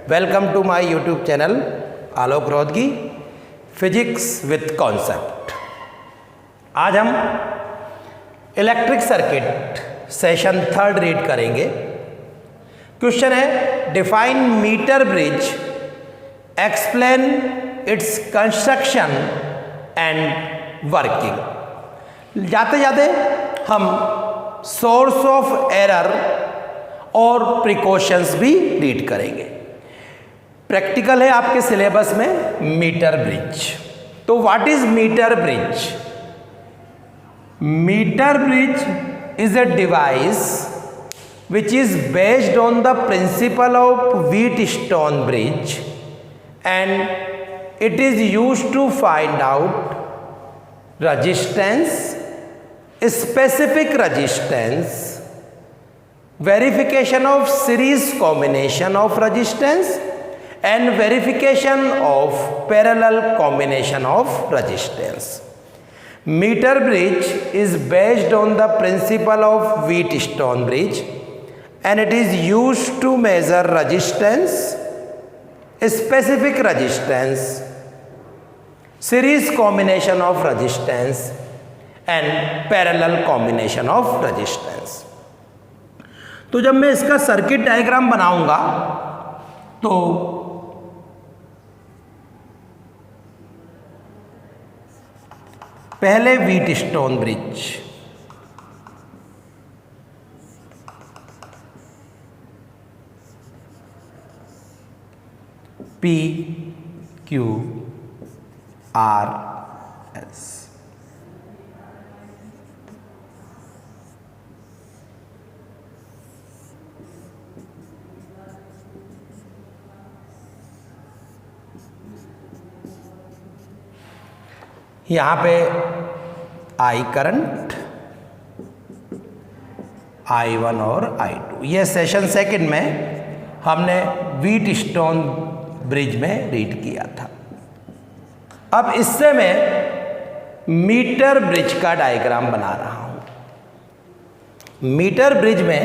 Welcome to my YouTube channel Alok Rohatgi physics with concept. आज हम electric circuit session 3 read करेंगे। Question है define metre bridge, explain its construction and working. जाते जाते हम सोर्स ऑफ एरर और प्रिकॉशंस भी रीड करेंगे। प्रैक्टिकल है आपके सिलेबस में मीटर ब्रिज। तो what is metre bridge? Metre bridge is a device which is based on the principle of Wheatstone bridge and it is used to find out resistance, specific resistance, verification of series combination of resistance and verification of parallel combination of resistance. Meter bridge is based on the principle of Wheatstone bridge and it is used to measure resistance, specific resistance, series combination of resistance and parallel combination of resistance. तो जब मैं इसका circuit diagram बनाऊंगा तो पहले Wheatstone bridge, P Q R S, यहाँ पे I current, I1 और I2। यह सेशन सेकंड में हमने व्हीटस्टोन ब्रिज में रीड किया था। अब इससे मैं मीटर ब्रिज का डायग्राम बना रहा हूं। मीटर ब्रिज में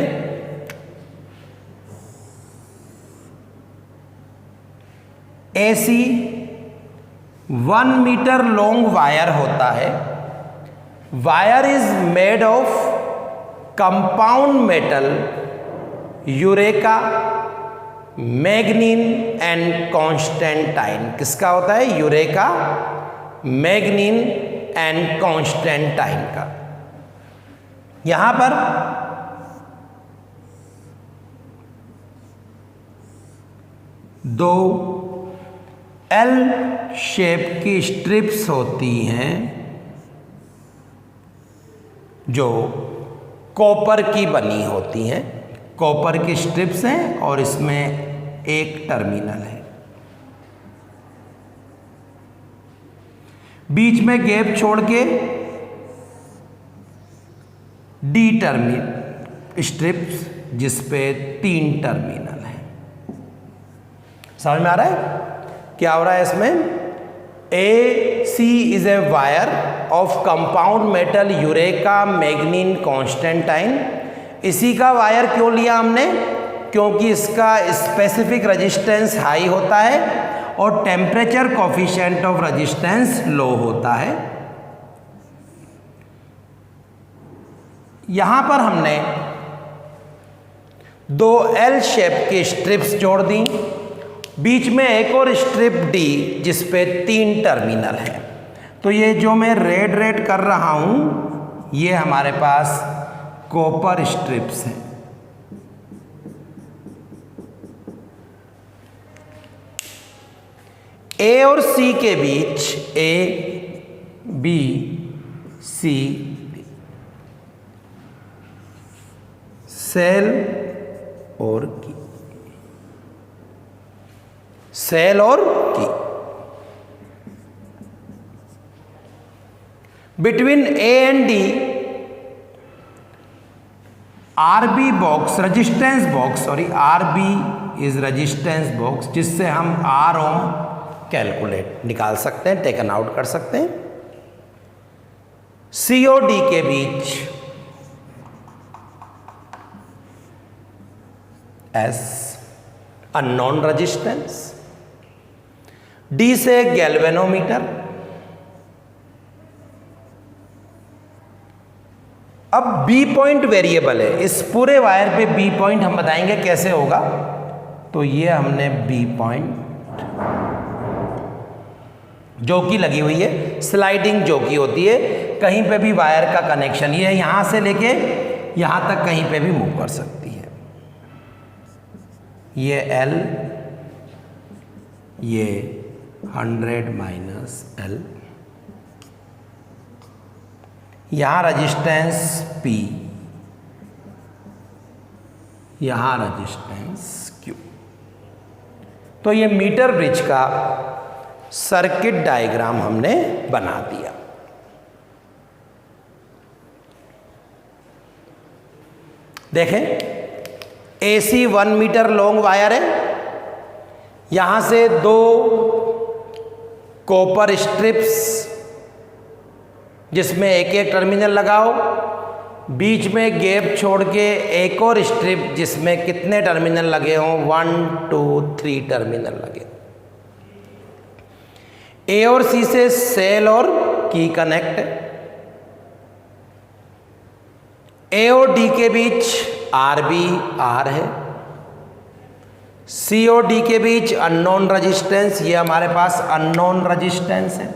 AC 1 मीटर लॉन्ग वायर होता है। Wire is made of compound metal eureka, मैग्नीन and Constantine. किसका होता है? यूरेका, मैग्नीन एंड कॉन्स्टेंटाइन का। यहां पर दो एल शेप की स्ट्रिप्स होती हैं जो कॉपर की बनी होती हैं। कॉपर की स्ट्रिप्स हैं और इसमें एक टर्मिनल है। बीच में गैप छोड़ के डी टर्मिनल स्ट्रिप्स जिस पे 3 टर्मिनल है। समझ में आ रहा है क्या हो रहा है इसमें? AC is a wire of compound metal eureka, मैग्नीन, Constantine. इसी का वायर क्यों लिया हमने? क्योंकि इसका स्पेसिफिक रेजिस्टेंस हाई होता है और टेम्परेचर कोफिशिएंट ऑफ रेजिस्टेंस लो होता है। यहां पर हमने 2 एल शेप की स्ट्रिप्स जोड़ दी, बीच में एक और स्ट्रिप डी जिस पे 3 टर्मिनल है। तो ये जो मैं रेड कर रहा हूं ये हमारे पास कॉपर स्ट्रिप्स हैं। ए और सी के बीच A B C सेल और की, सेल और की। Between A and D RB box, resistance box, RB is resistance box जिससे हम R ओम कैलकुलेट निकाल सकते हैं, टेकन आउट कर सकते हैं। C और D के बीच S अननोन रेजिस्टेंस। डी से गैल्वेनोमीटर। अब बी पॉइंट वेरिएबल है, इस पूरे वायर पे बी पॉइंट हम बताएंगे कैसे होगा। तो ये हमने बी पॉइंट जो कि लगी हुई है, स्लाइडिंग जो कि होती है, कहीं पे भी वायर का कनेक्शन, ये यहां से लेके यहां तक कहीं पे भी मूव कर सकती है। ये L, ये 100 माइनस L, यहां रजिस्टेंस P, यहां रजिस्टेंस Q। तो ये मीटर ब्रिज का सर्किट डायग्राम हमने बना दिया। देखें AC 1 मीटर लॉन्ग वायर है, यहां से 2 कॉपर स्ट्रिप्स जिसमें एक एक टर्मिनल लगाओ, बीच में गैप छोड़ के एक और स्ट्रिप जिसमें कितने टर्मिनल लगे हों, 1 2 3 टर्मिनल लगे। A और C से सेल और की कनेक्ट है। A और D के बीच RB R है। C और D के बीच अननोन रेजिस्टेंस, ये हमारे पास अननोन रेजिस्टेंस है।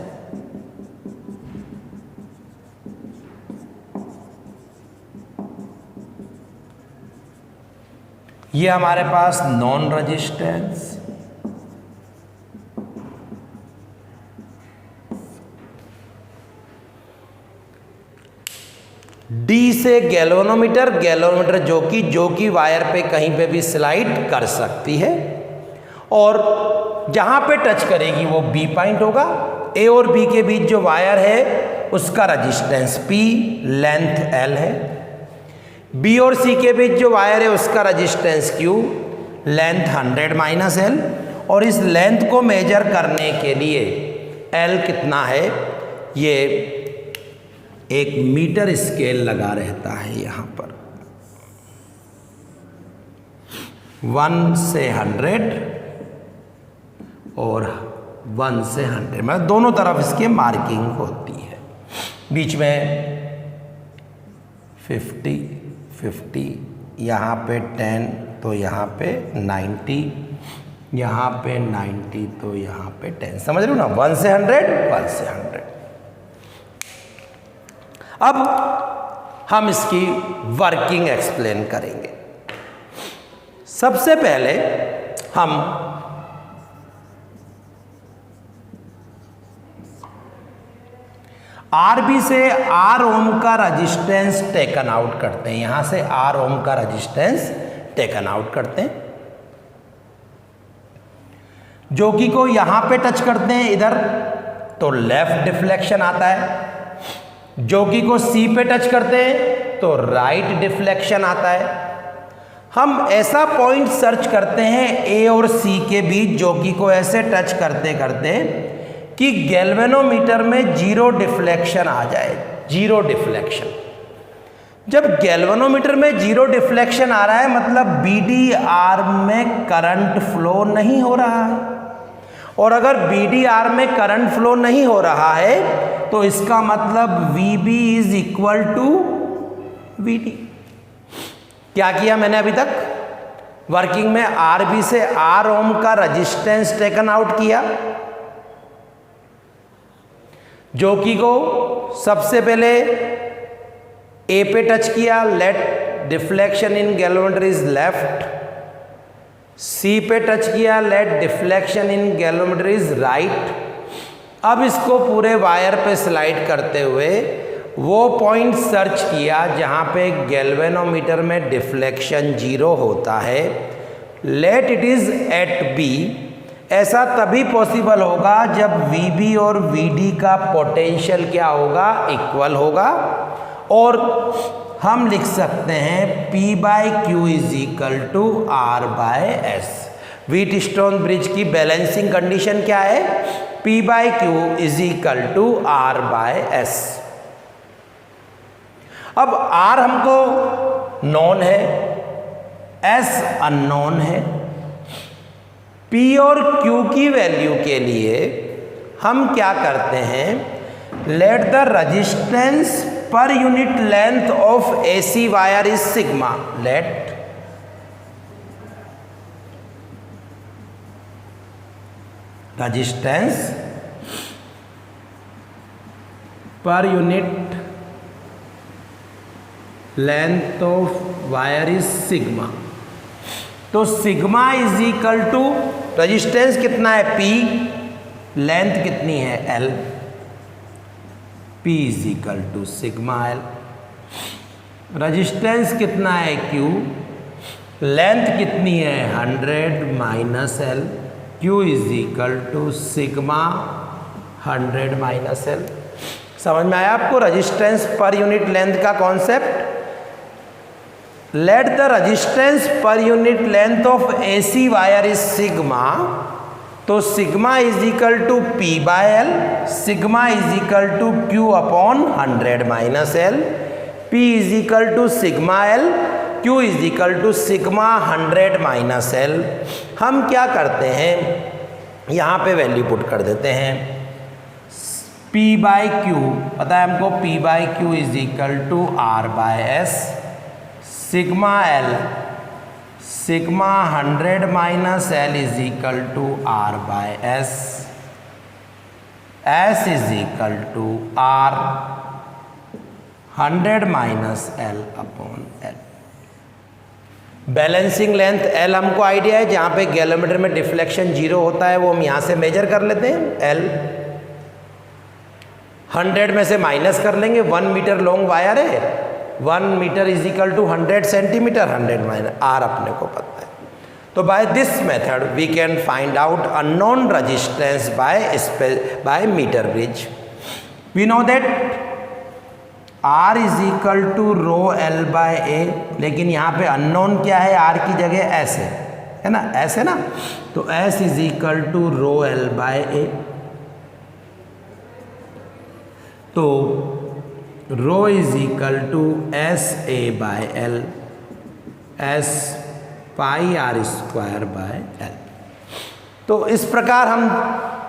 ये हमारे पास नॉन रेजिस्टेंस। डी से गैल्वेनोमीटर, गैल्वेनोमीटर जो कि वायर पे कहीं पे भी स्लाइड कर सकती है, और जहां पे टच करेगी वो बी पॉइंट होगा। ए और बी के बीच जो वायर है उसका रजिस्टेंस P, लेंथ L है। बी और सी के बीच जो वायर है उसका resistance Q, length 100 minus L। और इस लेंथ को मेजर करने के लिए L कितना है, ये एक मीटर स्केल लगा रहता है यहां पर। 1 से 100 और 1 से 100, मतलब दोनों तरफ इसके मार्किंग होती है। बीच में 50 50, यहाँ पे 10 तो यहाँ पे 90, यहाँ पे 90 तो यहाँ पे 10। समझ रहे हो ना, 1 से 100, 1 से 100। अब हम इसकी वर्किंग एक्सप्लेन करेंगे। सबसे पहले हम RB से R ओम का रजिस्टेंस टेकन आउट करते हैं, यहां से R ओम का रजिस्टेंस टेकन आउट करते हैं। जो कि को यहां पे टच करते हैं इधर, तो लेफ्ट डिफ्लेक्शन आता है। जो कि को C पे टच करते हैं तो राइट डिफ्लेक्शन आता है। हम ऐसा पॉइंट सर्च करते हैं A और C के बीच, जो कि को ऐसे टच करते करते कि गैल्वेनोमीटर में 0 डिफ्लेक्शन आ जाए, 0 डिफ्लेक्शन। जब गैल्वेनोमीटर में 0 डिफ्लेक्शन आ रहा है मतलब BDR में करंट फ्लो नहीं हो रहा है, और अगर BDR में करंट फ्लो नहीं हो रहा है तो इसका मतलब VB is equal to VD। क्या किया मैंने अभी तक वर्किंग में, RB से R ओम का रजिस्टेंस टेकन आउट किया, जो कि को सबसे पहले A पे टच किया, let deflection in galvanometer is left. C पे टच किया, let deflection in galvanometer is right. अब इसको पूरे वायर पे स्लाइड करते हुए वो पॉइंट सर्च किया जहां पे गैल्वेनोमीटर में डिफ्लेक्शन 0 होता है, let it is at B। ऐसा तभी पॉसिबल होगा जब VB और VD का पोटेंशियल क्या होगा, इक्वल होगा। और हम लिख सकते हैं P/Q is equal to R/S। Wheatstone bridge की बैलेंसिंग कंडीशन क्या है, P/Q is equal to R/S। अब R हमको नॉन है, S अननोन है, P और Q की वैल्यू के लिए हम क्या करते हैं, let the resistance per unit length of AC wire is sigma, let resistance per unit length of wire is sigma. तो sigma is equal to resistance कितना है P, लेंथ कितनी है L, P is equal to sigma L। Resistance कितना है Q, length कितनी है 100 minus L, Q is equal to sigma 100 minus L। समझ में आया आपको रेजिस्टेंस पर यूनिट लेंथ का concept? Let the resistance per unit length of AC wire is sigma, तो sigma is equal to P by L, sigma is equal to Q upon 100 minus L, P is equal to sigma L, Q is equal to sigma 100 minus L। हम क्या करते हैं, यहाँ पे value put कर देते हैं, P बाई Q पता है हमको, P by Q is equal to R by S, sigma L, sigma 100 minus L is equal to R by S, S is equal to R 100 minus L upon L। Balancing length L हमको idea है, जहाँ पे galvanometer में deflection 0 होता है वो हम यहाँ से मेजर कर लेते हैं L। 100 में से माइनस कर लेंगे, 1 मीटर लॉन्ग वायर है, 1 metre is equal to 100 centimetre, 100 minus R अपने को पता है। तो by this method we can find out unknown resistance by metre bridge. We know that R is equal to rho L by A, लेकिन यहाँ पे unknown क्या है, R की जगह S है ना, S है ना, तो S is equal to rho L by A। तो rho is equal to S A by L, S pi R square by L. तो इस प्रकार हम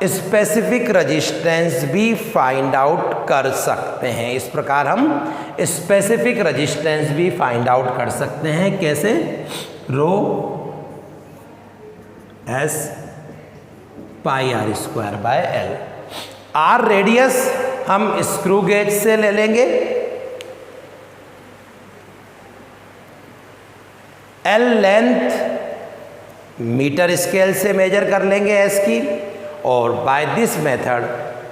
स्पेसिफिक रेजिस्टेंस भी फाइंड आउट कर सकते हैं, इस प्रकार हम स्पेसिफिक रेजिस्टेंस भी फाइंड आउट कर सकते हैं। कैसे? Rho S pi R square by L. R radius हम स्क्रू गेज से ले लेंगे, एल लेंथ मीटर स्केल से मेजर कर लेंगे एस की, और by this method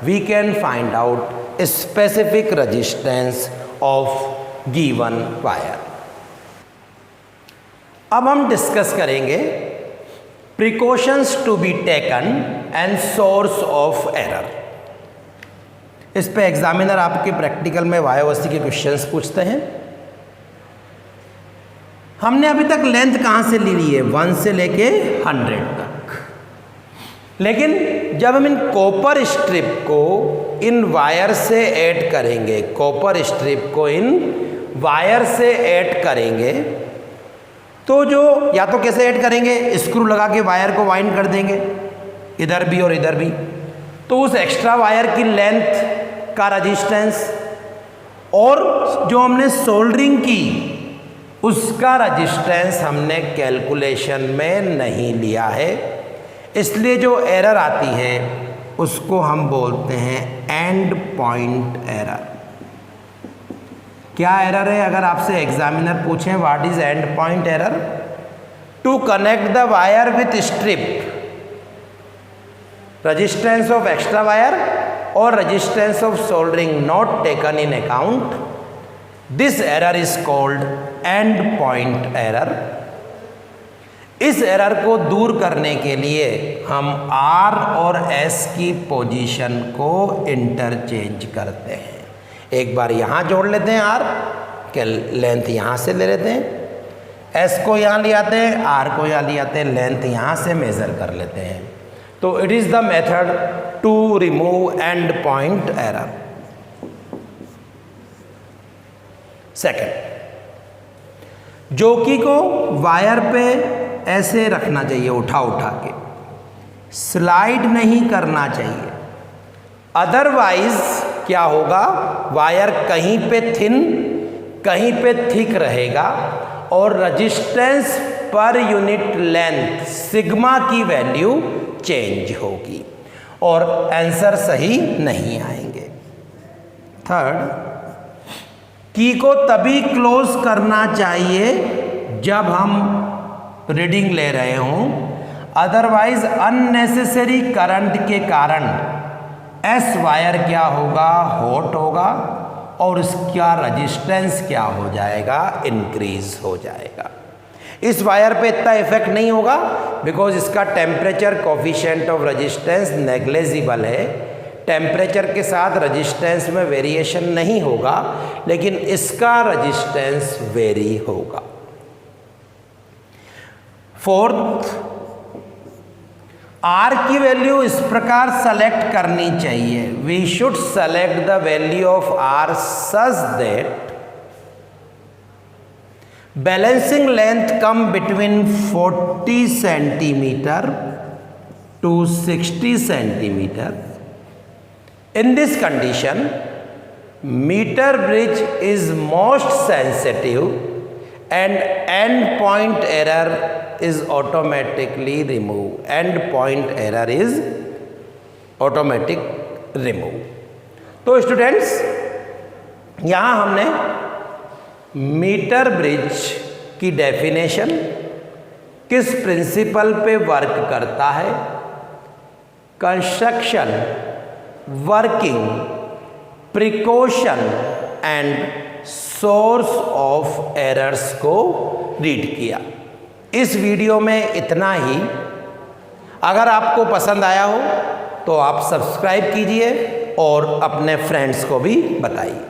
we can find out specific resistance of given wire. अब हम डिस्कस करेंगे precautions to be taken and source of error. इस पे एग्जामिनर आपके प्रैक्टिकल में वायोवस्ती के क्वेश्चंस पूछते हैं। हमने अभी तक लेंथ कहाँ से ली है, 1 से लेके 100 तक, लेकिन जब हम इन कॉपर स्ट्रिप को इन वायर से ऐड करेंगे, कॉपर स्ट्रिप को इन वायर से ऐड करेंगे, तो जो या तो कैसे ऐड करेंगे, स्क्रू लगा के वायर को वाइंड कर देंगे इधर भी और इधर भी, तो उस एक्स्ट्रा वायर की लेंथ का रेजिस्टेंस और जो हमने सोल्डरिंग की उसका रेजिस्टेंस हमने कैलकुलेशन में नहीं लिया है, इसलिए जो एरर आती है उसको हम बोलते हैं एंड पॉइंट एरर। क्या एरर है? अगर आपसे एग्जामिनर पूछें what is end point error, to connect the wire with strip, resistance of extra wire और resistance of soldering not taken in account, this error is called end point error. इस error को दूर करने के लिए हम R और S की पोजीशन को इंटरचेंज करते हैं। एक बार यहाँ जोड़ लेते हैं R के लेंथ यहाँ से ले लेते हैं, S को यहाँ ले आते हैं, R को यहाँ ले आते हैं, लेंथ यहाँ से मेज़र कर लेते हैं। तो it is the method to remove end point error. Second, jockey को वायर पे ऐसे रखना चाहिए, उठा उठा के, स्लाइड नहीं करना चाहिए, अदरवाइज क्या होगा, वायर कहीं पे थिन कहीं पे थिक रहेगा और रजिस्टेंस पर यूनिट लेंथ सिग्मा की वैल्यू चेंज होगी और आंसर सही नहीं आएंगे। थर्ड, की को तभी क्लोज करना चाहिए जब हम रीडिंग ले रहे हों, अदरवाइज अननेसेसरी करंट के कारण एस वायर क्या होगा, हॉट होगा और इसका रजिस्टेंस क्या हो जाएगा, इंक्रीज हो जाएगा। इस वायर पे इतना इफेक्ट नहीं होगा बिकॉज इसका temperature coefficient of resistance negligible है, टेम्परेचर के साथ रेजिस्टेंस में वेरिएशन नहीं होगा, लेकिन इसका रेजिस्टेंस वेरी होगा। फोर्थ, आर की वैल्यू इस प्रकार सेलेक्ट करनी चाहिए, we should select the value of R such that balancing length come between 40 centimetre to 60 centimeter. In this condition, meter bridge is most sensitive and end point error is automatically removed. End point error is automatic remove. तो students, यहाँ हमने metre bridge की definition, किस principal पे work करता है, construction, working, precaution and source of errors को read किया। इस वीडियो में इतना ही। अगर आपको पसंद आया हो तो आप सब्सक्राइब कीजिए और अपने फ्रेंड्स को भी बताइए।